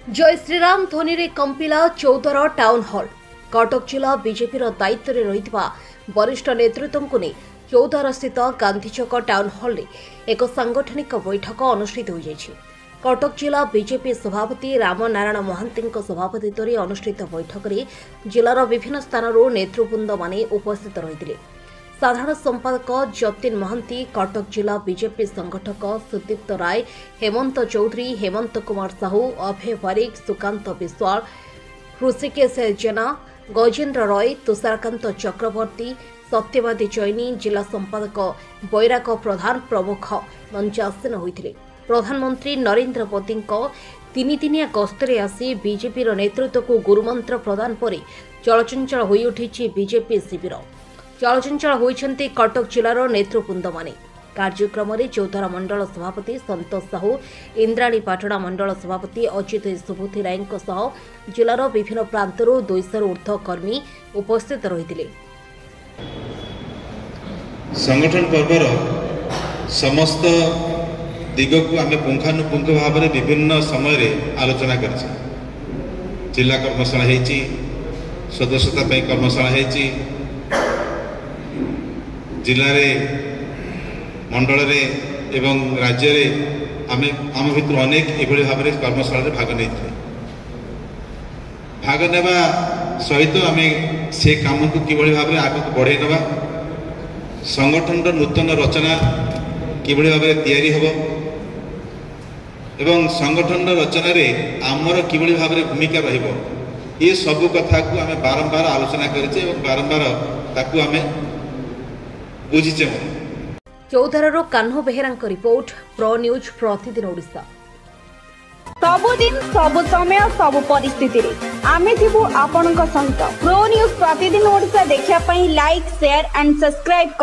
जय श्रीराम ध्वनि रे कंपिला 14 टाउन हॉल। कटक जिला बीजेपी दायित्व में रही वरिष्ठ नेतृत्व को नहीं 14 स्थित गांधीचक टाउन हॉल रे एक सांगठनिक बैठक अनुष्ठित हो जायछि। कटक जिला बीजेपी सभापति राम नारायण महांती सभापतित्व में अनुष्ठित बैठक में जिलार विभिन्न स्थानों नेतृवृंद माने उपस्थित रही। साधारण संपादक जतिन महांती, कटक जिला बीजेपी संगठक सुदीप्त राय, हेमंत चौधरी, हेमंत कुमार साहू, अभय वारिक, सुकांत विश्वाल, ऋषिकेश जेना, गजेन्द्र रॉय, तुषारकांत चक्रवर्ती, सत्यवादी चैनी, जिला संपादक बैराग प्रधान प्रमुख मंचासीन होते। प्रधानमंत्री नरेंद्र मोदी तीन दिनिया गस्तरे आसी बीजेपी नेतृत्व को गुरुमंत्र प्रदान पर चलचंचल हो उठी बीजेपी शिविर। चलचंचल होइछन्ति कटक जिलार नेतृवृंद माने। कार्यक्रम में चौधरा मंडल सभापति संतोष साहू, इंद्राणी पाटणा मंडल सभापति अजित सुबुद्धि राय जिलार विभिन्न प्रांतर 200 ऊर्ध्व कर्मी उपस्थित रही। संगठन पर्वर समस्त दिग को आम पुंखानुपुंख भाव में विभिन्न समय आलोचना कर जिला कर्मशाला होती, सदस्यता कर्मशाला होती, जिले मंडल एवं राज्य आम भर अनेक एभली भाव में कर्मशाला भाग नहीं भाग नेबा सहित आम से काम को किभली भाव में आगे बढ़े नवा, संगठन नूतन रचना किभली भाव में तैयारी हबो एवं संगठन रचना रे आमर किभली भाव में भूमिका रहिबो, ये सब कथा को आम बारंबार आलोचना करछे एवं बारंबार ताकू आम बुझीचे। चौधरारो Kanho Behera report, pro news प्रतिदिन ओडिशा। सबुदिन सबु समय सबु परिस्थिति रे आमे थिबु आपनका सहित। प्रो न्यूज प्रतिदिन ओडिशा देखिया पई लाइक शेयर एंड सब्सक्राइब।